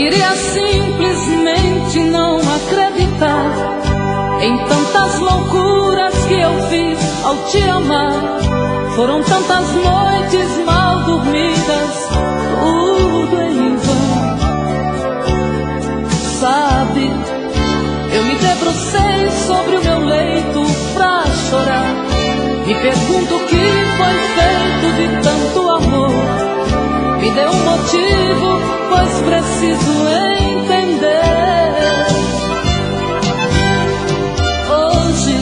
queria simplesmente não acreditar em tantas loucuras que eu fiz ao te amar. Foram tantas noites mal dormidas, tudo em vão. Sabe, eu me debrucei sobre o meu leito pra chorar. Me pergunto o que foi feito de tanto amor. Me dê um motivo, pois preciso entender. Hoje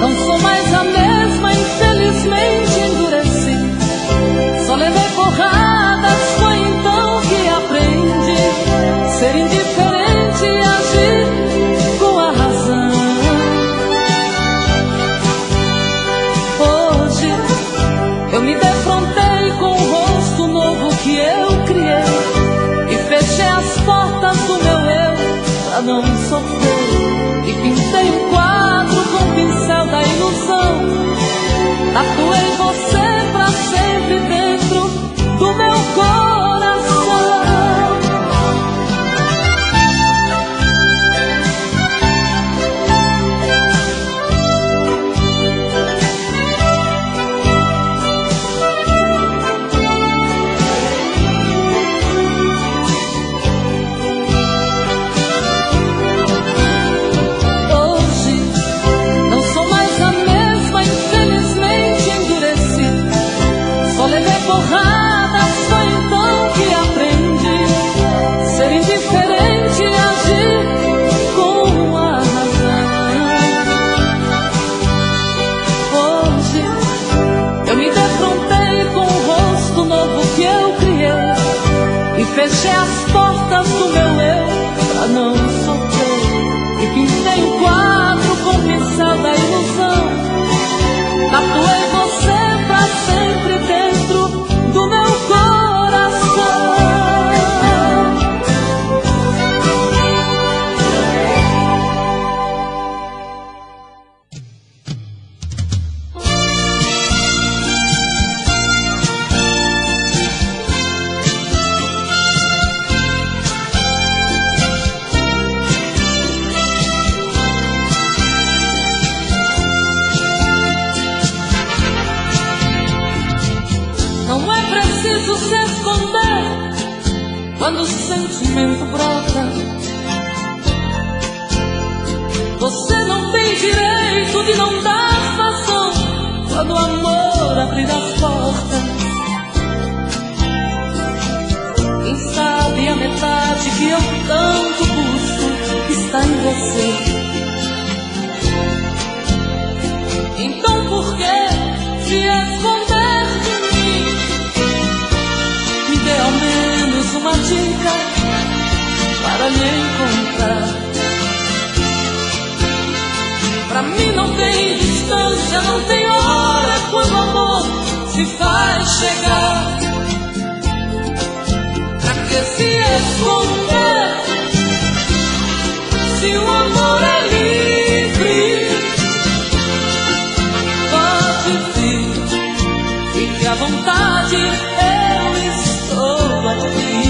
não sou mais a mesma, infelizmente endureci. Só levei porradas, foi então que aprendi ser indiferente e agir com a razão. Hoje eu me defrontei com o rosto novo que eu criei e fechei as portas do meu eu pra não sofrer. E pintei um quadro com o pincel da ilusão. Tatuei você pra sempre dentro do meu coração. Porradas, foi então que aprendi ser indiferente e agir com a razão. Hoje eu me defrontei com o rosto novo que eu criei e fechei as portas do meu eu pra não sofrer. E pintei um quadro com o pincel da ilusão. Tatuei você pra sempre dentro do meu coração. Não é preciso se esconder quando o sentimento brota. Você não tem direito de não dar vazão quando o amor abrir as portas. Quem sabe a metade que eu tanto busco está em você. Então por que se esconder de mim? Me dê ao menos uma dica para me encontrar. Pra mim não tem distância, não tem hora quando o amor se faz chegar. Pra que se esconder se o amor é livre? Pode vir, fique à vontade, eu estou aqui.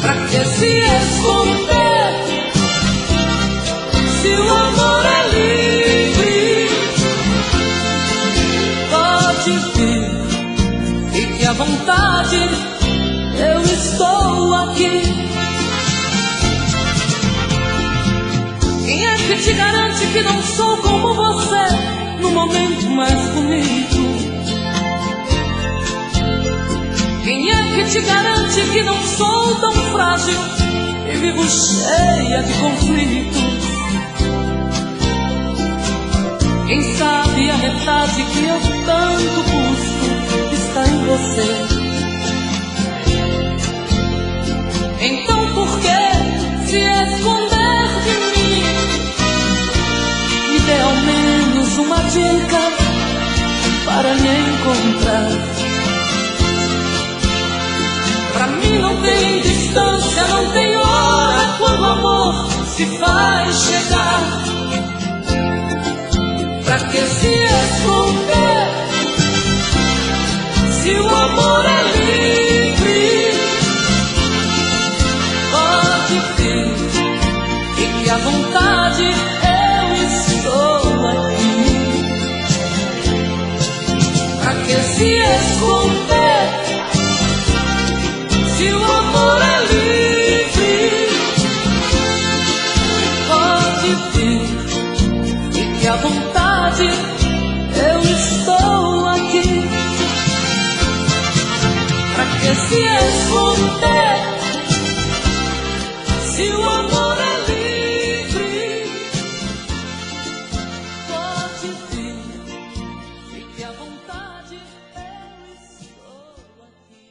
Pra que se esconder se o amor é livre? Pode vir, fique à vontade, eu estou aqui. Quem é que te garante que não sou como você no momento mais bonito? Quem é que te garante que não sou tão frágil e vivo cheia de conflitos? Quem sabe a metade que eu tanto busco está em você. Então por que se esconder de mim? Me dê ao menos uma dica para me encontrar. Pra mim não tem distância, não tem hora quando o amor se faz chegar. Pra que se esconder se o amor é livre? se esconder? Se o amor é livre, pode vir, fique à vontade, eu estou aqui. Pra que se esconder? Se o amor é livre, pode vir, fique à vontade, eu estou aqui.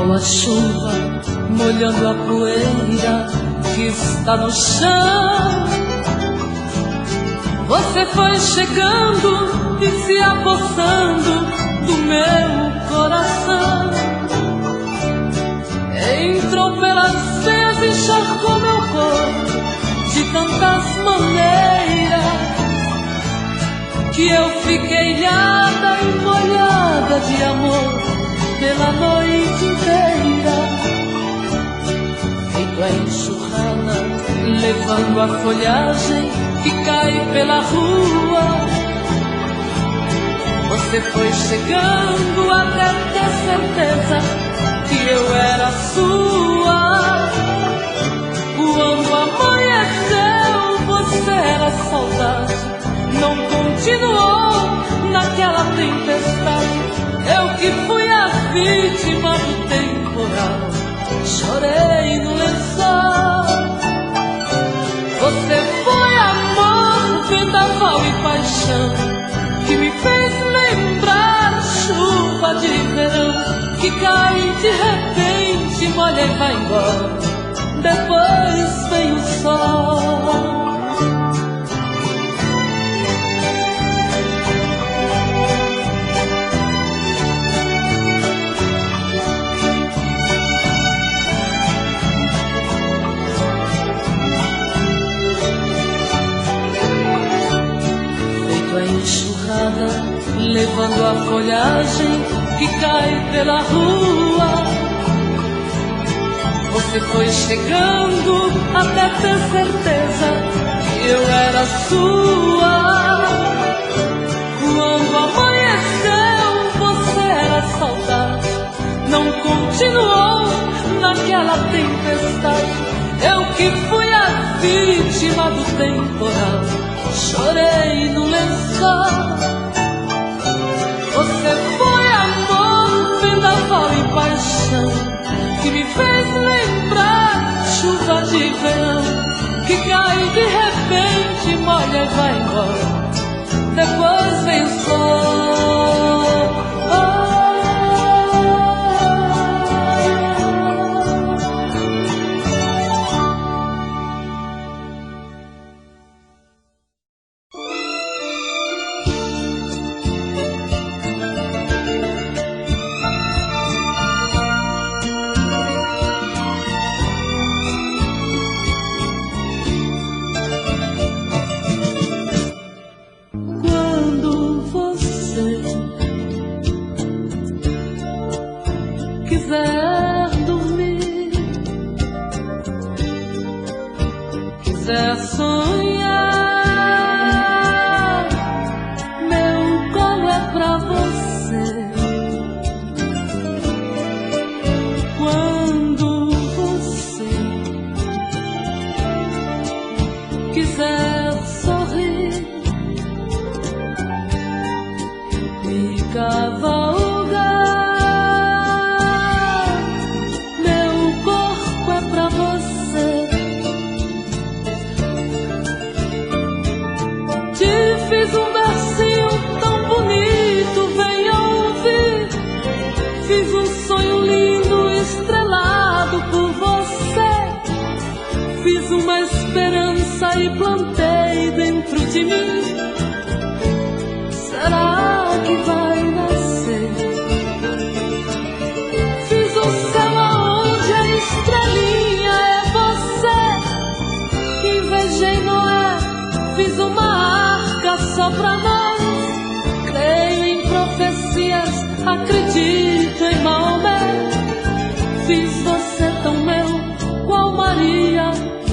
A chuva molhando a poeira que está no chão. Você foi chegando e se apossando do meu coração. Entrou pelas veias e encharcou meu corpo de tantas maneiras que eu fiquei ilhada e molhada de amor pela noite inteira, feito a enxurrada, levando a folhagem que cai pela rua. Você foi chegando até ter certeza que eu era sua. Quando amanheceu, você era saudade, não continuou naquela tempestade. Eu que fui a vítima do temporal, chorei no lençol. Você foi amor, vendaval e paixão, que me fez lembrar chuva de verão, que cai de repente, molha e vai embora, depois vem o sol. Levando a folhagem que cai pela rua. Você foi chegando até ter certeza que eu era sua. Quando amanheceu, você era saudade, não continuou naquela tempestade. Eu que fui a vítima do temporal, chorei no lençol. Você foi amor, vendaval e paixão, que me fez lembrar chuva de verão, que cai de repente, molha e vai embora, depois vem o sol. Quiser dormir, quiser sonhar, meu colo é pra você. Quando você quiser sorrir, me cavalgar. Fiz um versinho tão bonito, venha ouvir. Fiz um sonho lindo, estrelado por você. Fiz uma esperança e plantei dentro de mim. Será que vai nascer? Fiz um céu aonde a estrelinha é você. Invejei no só pra nós. Creio em profecias, acredito em Maomé. Fiz você tão meu, qual Maria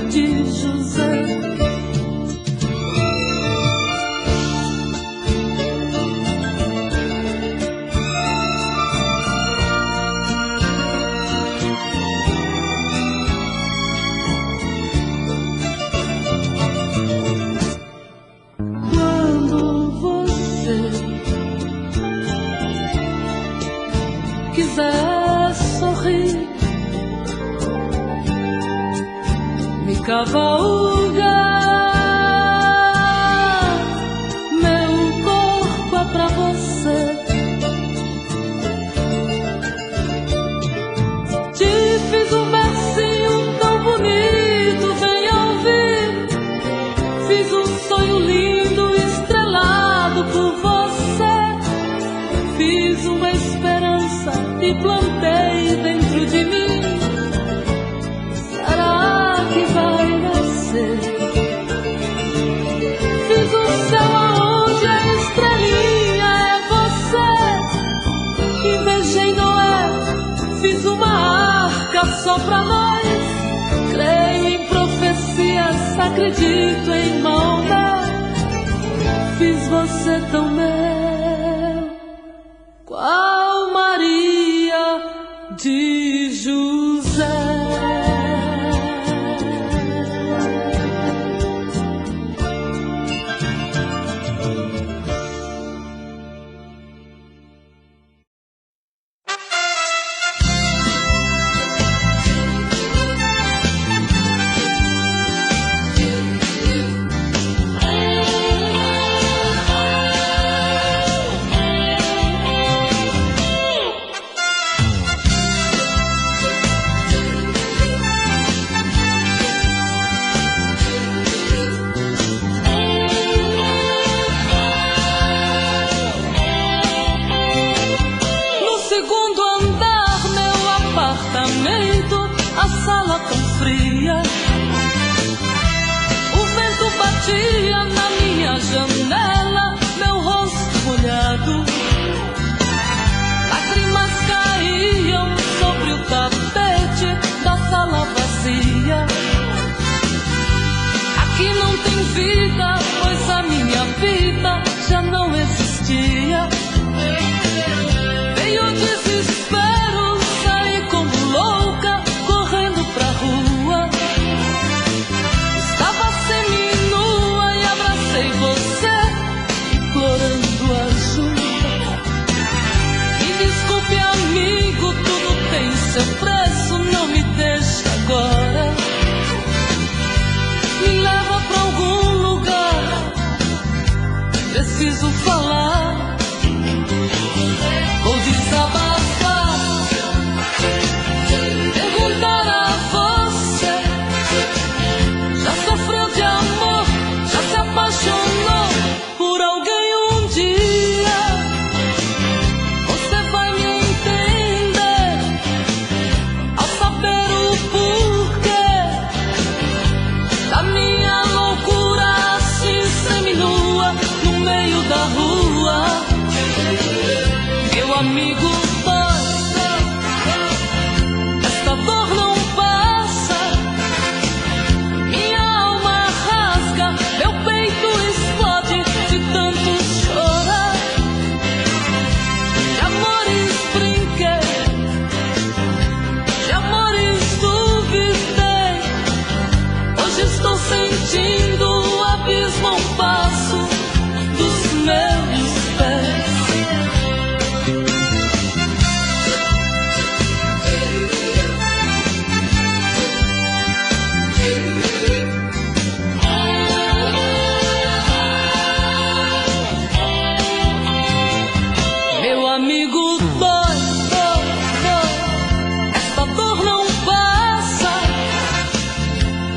de José. Quiser sorrir, me cavalgar, meu corpo é pra você. Te fiz um versinho tão bonito, venha ouvir. Fiz um sonho lindo, estrelado por você. Fiz uma esperança e plantei dentro de mim. Será que vai nascer? Fiz um céu aonde a estrelinha é você. Invejei Noé, fiz uma arca só pra nós. Creio em profecias, acredito em Maomé. Fiz você tão meu, qual Maria de José. A sala tão fria, o vento batia na minha janela, meu rosto molhado, lágrimas caíam sobre o tapete da sala vazia. Aqui não tem vida, pois a minha vida já não existia. Veio o desespero, saí como louca, pra rua. Estava seminua e abracei você, implorando ajuda. Me desculpe, amigo, tudo tem seu preço, não me deixe agora. Me leva pra algum lugar, preciso falar. Vou desabafar, perguntar a você. Já sofreu de amor, já se apaixonou por alguém um dia? Você vai me entender ao saber o porquê da minha loucura assim seminua no meio da rua. Meu amigo, esta dor não passa. Minha alma rasga, meu peito explode de tanto chorar. De amores brinquei, de amores duvidei. Hoje estou sentindo o abismo ao passo dos meus pés. Meu amigo, dói, dói, dói. Esta dor não passa.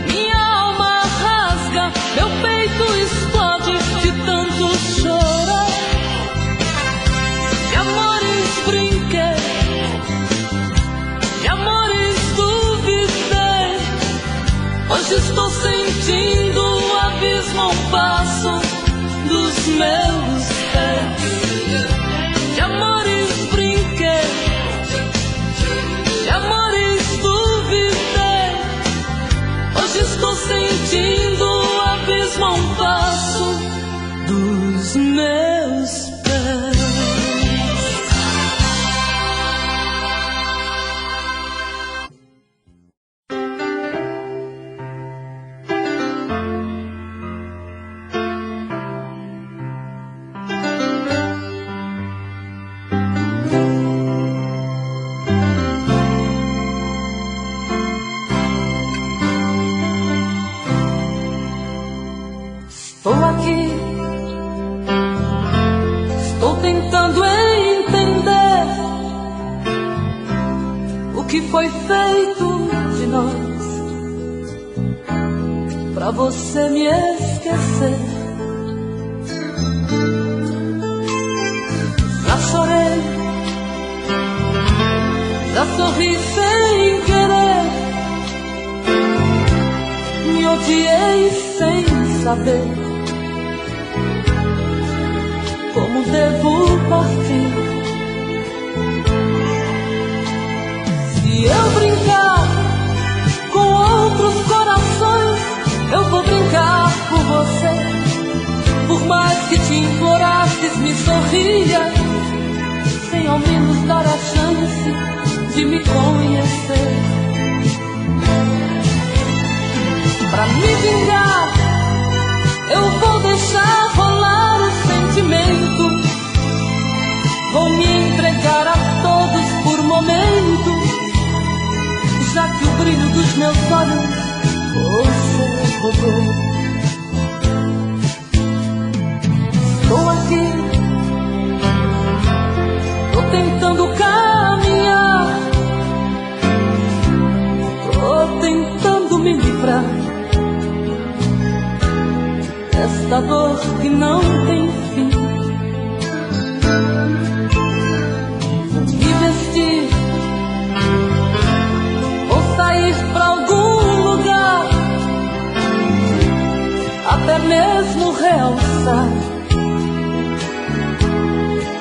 Minha alma rasga, meu peito explode de tanto chorar. De amores brinquei, de amores duvidei. Hoje estou sentindo o abismo ao passo dos meus pés. De amores brinquei, de amores duvidei. Hoje estou sentindo o abismo a um passo dos meus pés. Estou aqui, estou tentando entender o que foi feito de nós pra você me esquecer. Já chorei, já sorri sem querer, me odiei sem saber como devo partir. Se eu brincar com outros corações, eu vou brincar por você. Por mais que te implorasses, me sorria, sem ao menos dar a chance de me conhecer. Pra me vingar, eu vou deixar rolar o sentimento. Vou me entregar a todos por momento, já que o brilho dos meus olhos você roubou. Estou aqui, tô tentando caminhar, tô tentando me livrar desta dor que não tem fim. Vou me vestir, vou sair pra algum lugar, até mesmo realçar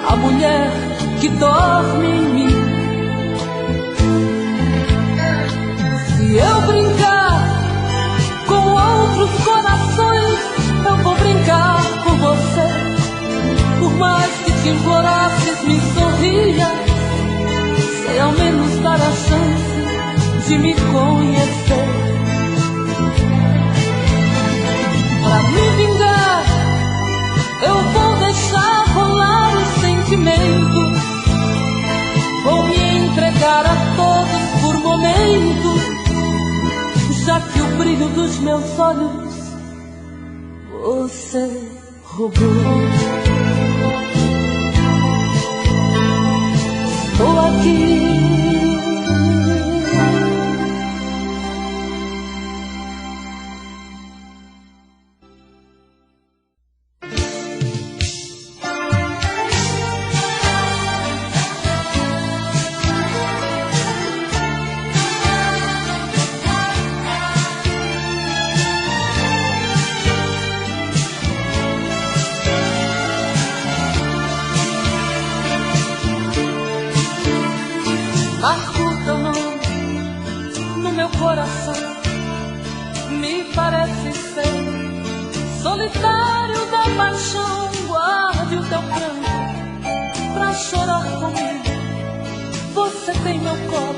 a mulher que dorme em mim. Se eu brincar com outros corações, eu vou brincar por você. Por mais que te implorasses, me sorria, sem ao menos dar a chance de me conhecer. Pra me vingar, eu vou deixar rolar o sentimento. Vou me entregar a todos por momento, já que o brilho dos meus olhos você roubou. Estou aqui, marco teu nome no meu coração. Me parece ser solitário da paixão. Guarde o teu pranto pra chorar comigo. Você tem meu colo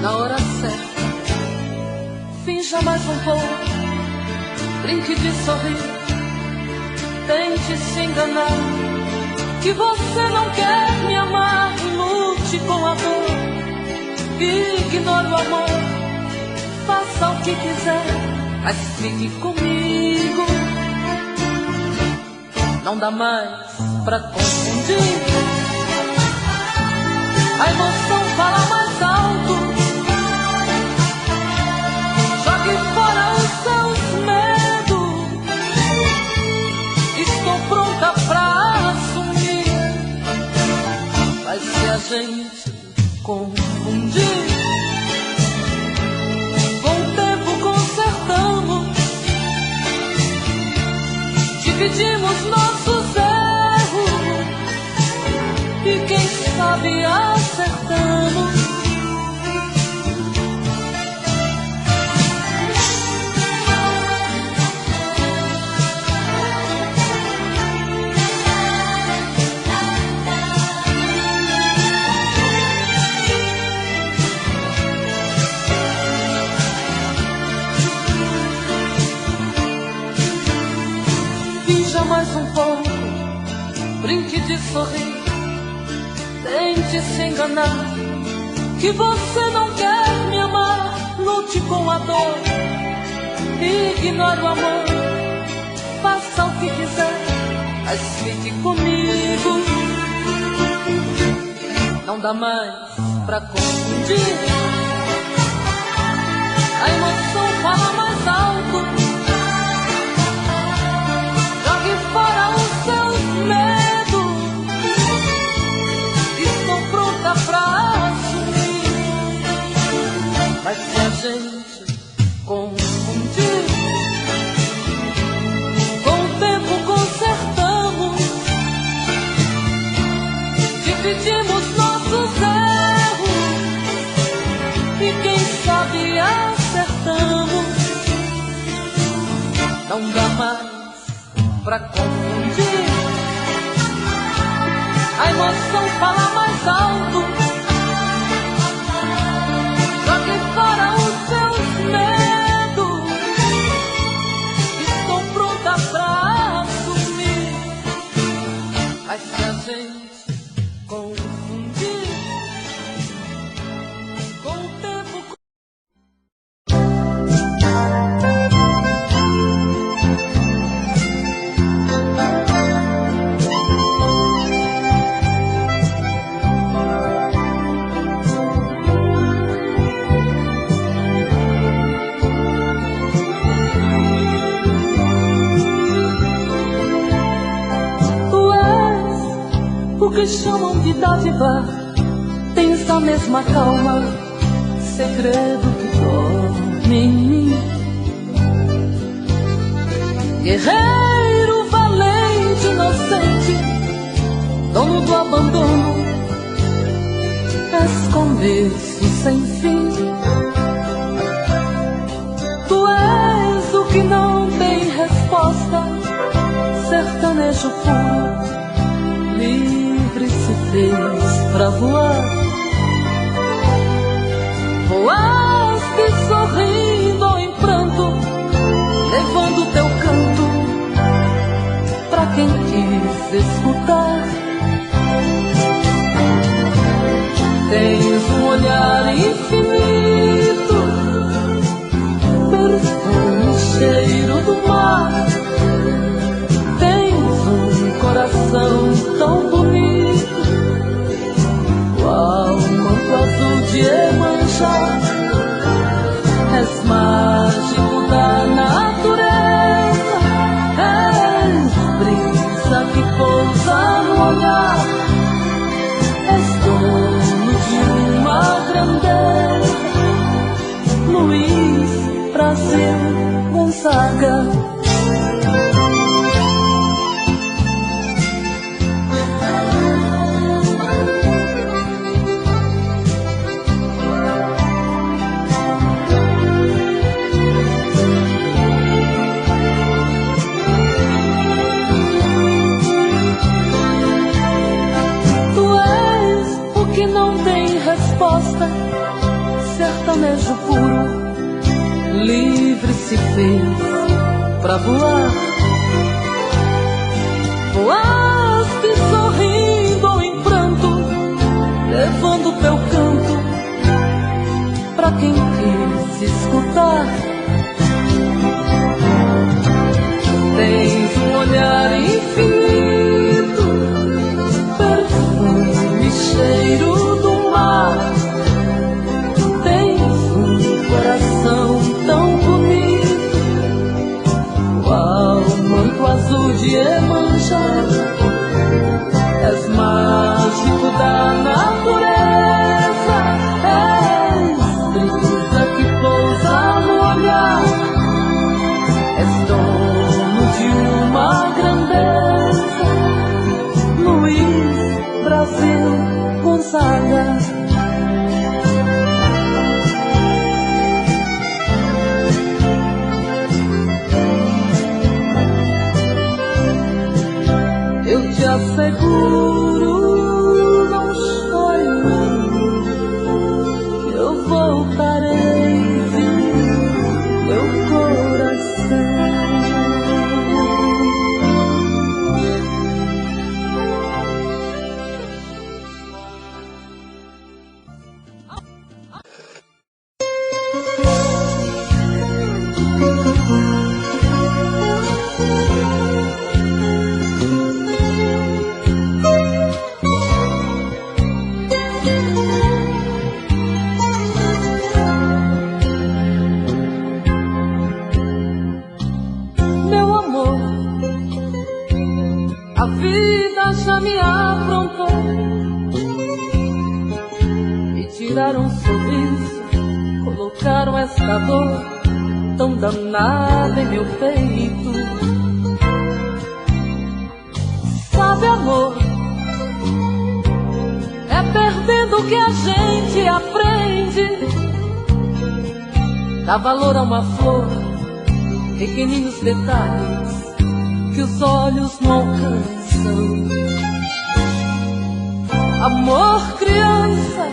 na hora certa. Finja mais um pouco, brinque de sorrir, tente se enganar, que você não quer me amar. Lute com a dor, ignore o amor, faça o que quiser, mas fique comigo. Não dá mais pra confundir, a emoção fala mais alto. Jogue fora os seus medos, estou pronta pra assumir. Mas se a gente confundir, com o tempo consertamos. De dividimos nossos erros e quem sabe acertamos. Finja mais um pouco, brinque de sorrir, tente se enganar, que você não quer me amar. Lute com a dor, ignore o amor, faça o que quiser, mas fique comigo. Não dá mais pra confundir, a emoção fala mais alto. Jogue fora os seus medos, estou pronta pra assumir. Mas se a gente confundir, com o tempo consertamos, dividimos nossos erros e quem sabe acertamos. Não dá mais pra confundir, a emoção fala mais alto. Jogue fora os seus medos, estou pronta pra assumir. Mas se a gente confundir, com o tempo o que chamam de dádiva, tens a mesma calma, segredo que dorme em mim. Guerreiro, valente, inocente, dono do abandono, és começo sem fim. Tu és o que não tem resposta, sertanejo puro, livre se fez pra voar. Voaste sorrindo ou em pranto, levando teu canto pra quem quis escutar. Tens um olhar infinito, perfume, cheiro do mar. Tens um coração tão bonito, qual manto azul de Iemanjá. És mágico da natureza, és brisa que pousa no olhar, és dono de uma grandeza. Luiz Brasil Gonzaga. Sertanejo puro, livre se fez pra voar. Voaste sorrindo ou em pranto, levando teu canto pra quem quis escutar. Tens um olhar infinito, perfume, cheiro do mar. Tão bonito, qual manto azul de Iemanjá. És mágico da natureza, és brisa que pousa no olhar. juro, não chore mais. Eu voltarei, meu coração. Meu amor, a vida já me afrontou, me tiraram um sorriso, colocaram esta dor tão danada em meu peito. Sabe, amor, é perdendo que a gente aprende. Dá valor a uma flor, pequeninos detalhes que os olhos não alcançam. Amor, criança,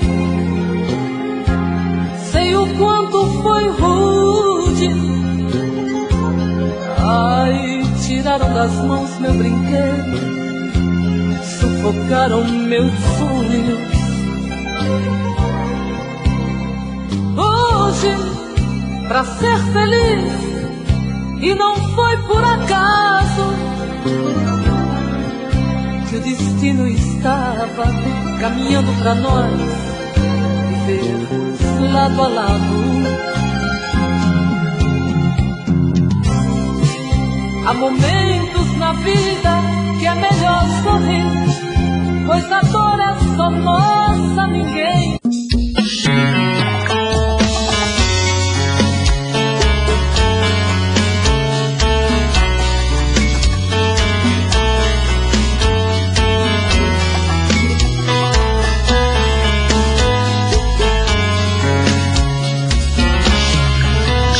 sei o quanto foi rude. Ai, tiraram das mãos meu brinquedo, sufocaram meus sonhos. Hoje, pra ser feliz, e não foi por acaso que o destino estava caminhando pra nós vivermos lado a lado. Há momentos na vida que é melhor sorrir, pois a dor é só nossa, ninguém.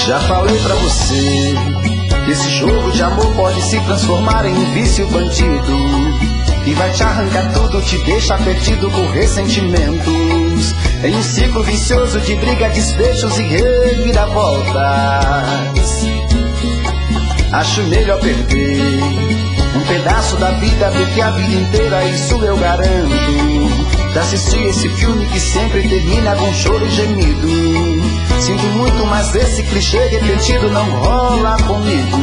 Já falei pra você que esse jogo de amor pode se transformar em um vício bandido, que vai te arrancar tudo, te deixar perdido por ressentimentos, em um ciclo vicioso de briga, desfechos e reviravoltas. Acho melhor perder um pedaço da vida do que a vida inteira, isso eu garanto. Já assisti esse filme que sempre termina com choro e gemido. Sinto muito, mas esse clichê repetido não rola comigo.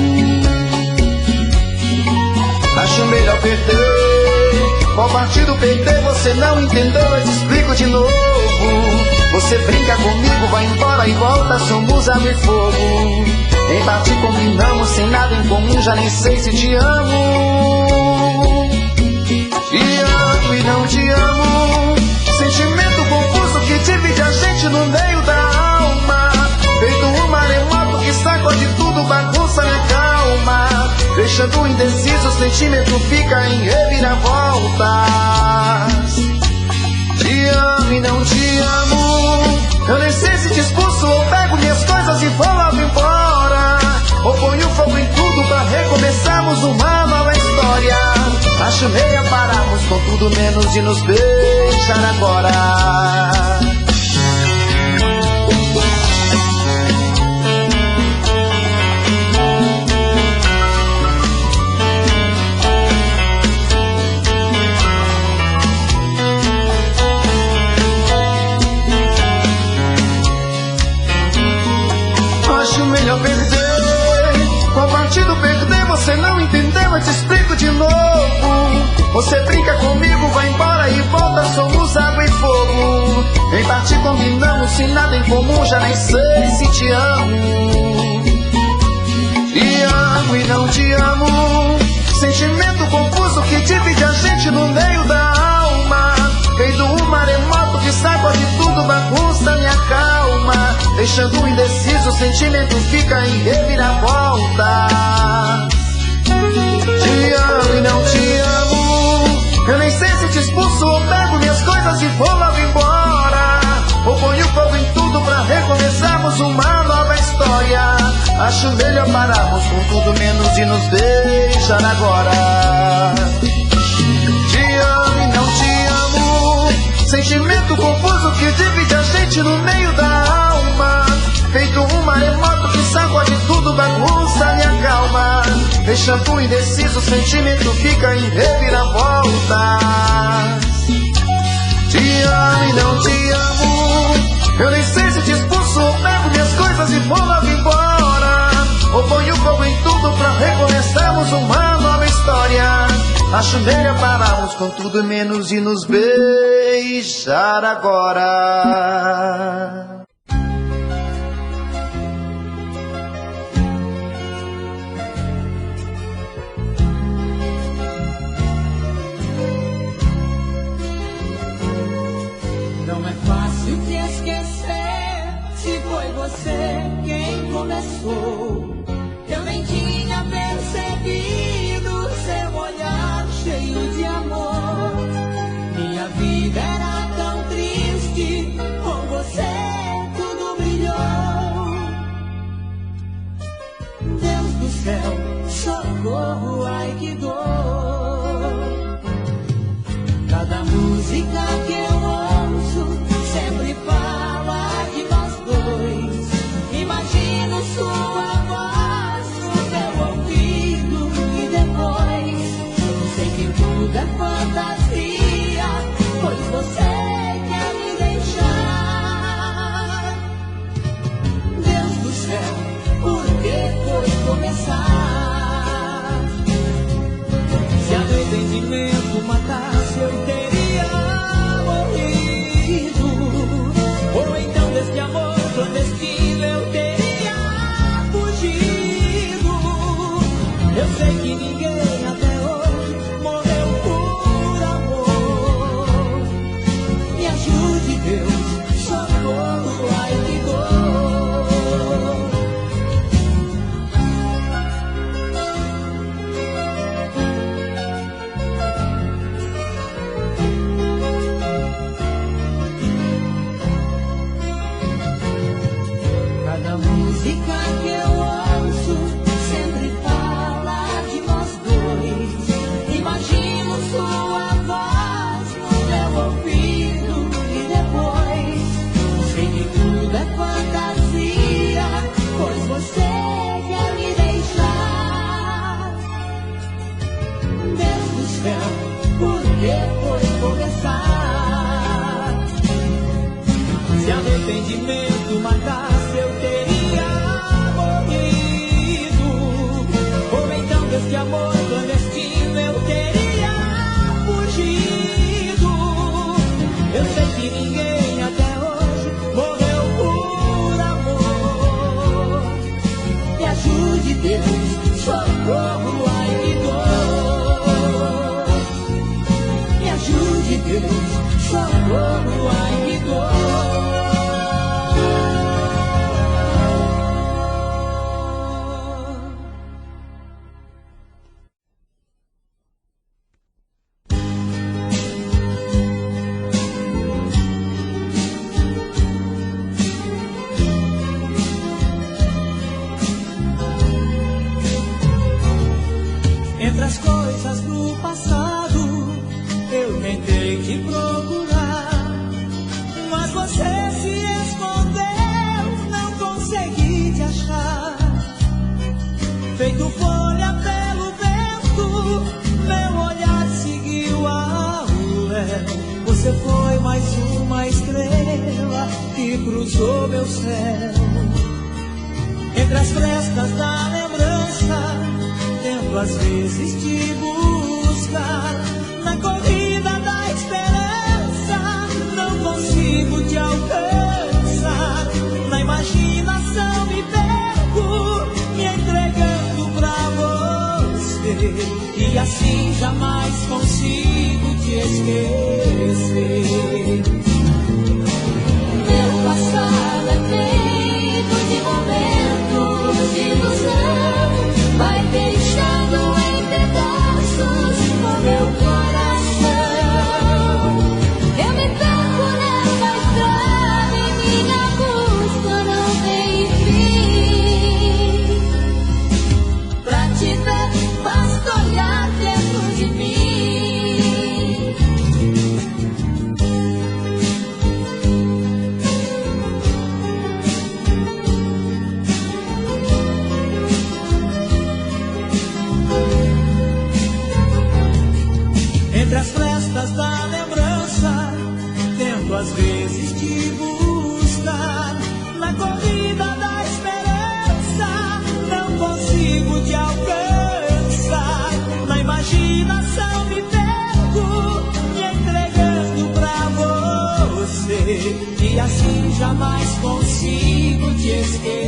Acho melhor perder. Qual partido perder? Você não entendeu, eu te explico de novo. Você brinca comigo, vai embora e volta, somos água e fogo. Em parte combinamos, sem nada em comum, já nem sei se te amo. Te amo e não te amo, sentimento confuso que divide a gente no meio da alma. Feito um maremoto que sacode tudo, bagunça minha calma. Deixando indeciso, o sentimento fica em reviravoltas. Te amo e não te amo, eu nem sei se te expulso ou pego minhas coisas e vou logo embora, ou ponho fogo em tudo pra recomeçarmos uma nova história. Acho meia pararmos com tudo menos de nos beijar agora. Acho melhor perder. Qual partido perder? Você não entendeu, eu te explico de novo. Você brinca comigo, vai embora e volta, somos água e fogo. Em parte combinamos, sem nada em comum, já nem sei se te amo. Te amo e não te amo, sentimento confuso que divide a gente no meio da alma. Feito um maremoto que sacode tudo, bagunça minha calma. Deixando indeciso, o sentimento fica em reviravolta. Te amo e não te amo, eu nem sei se te expulso ou pego minhas coisas e vou logo embora, ou ponho fogo em tudo pra recomeçarmos uma nova história. Acho melhor pararmos com tudo menos de nos beijar agora. Te amo e não te amo. Sentimento confuso que divide a gente no meio da alma. Feito um maremoto que sacode tudo, bagunça minha calma. Deixando indeciso, o sentimento fica em reviravolta. Te amo e não te amo. Eu nem sei se te expulso ou pego minhas coisas e vou logo embora. Ou ponho fogo em tudo pra recomeçarmos uma nova história. Acho melhor pararmos com tudo menos de nos beijar agora. Não é fácil te esquecer, se foi você quem começou. Eu nem tinha percebido seu olhar cheio de amor. Minha vida era tão triste, com você tudo brilhou. Deus do céu, socorro, ai que dor. Cada música que eu ouço sempre fala de nós dois. Imagino sua voz no meu ouvido e depois sei que tudo é fantasia, pois você quer me deixar. Deus do céu, por que foi começar? Se a arrependimento matasse, eu teria morrido. Ou então desse amor clandestino eu teria fugido. Eu sei que ninguém até hoje morreu por amor. Me ajude, Deus, socorro, ai que dor. Cada música que eu ouço sempre fala de nós dois. Imagino sua voz no meu ouvido e depois sei que tudo é fantasia, pois você quer me deixar. Deus do céu, por que foi começar? Se arrependimento matasse, eu teria morrido. Ou então desse amor clandestino eu teria fugido. Eu sei que ninguém até hoje morreu por amor. Me ajude, Deus, socorro, ai que dor. Me ajude, Deus, socorro, ai que dor. Entre as coisas do passado, eu tentei te procurar, mas você se escondeu, não consegui te achar. Feito folha pelo vento, meu olhar seguiu ao léu. Você foi mais uma estrela que cruzou meu céu. Entre as frestas da lembrança, tento às vezes te buscar. Na corrida da esperança, não consigo te alcançar. Na imaginação me perco, me entregando pra você. E assim jamais consigo te esquecer. Meu passado é feito de momentos de ilusão, vai deixando em pedaços o meu coração. Eu me perco nessa estrada e minha busca não tem fim. Pra te ver, basta olhar dentro de mim. busca na corrida da esperança, não consigo te alcançar. Na imaginação me perco, me entregando pra você, e assim jamais consigo te esquecer.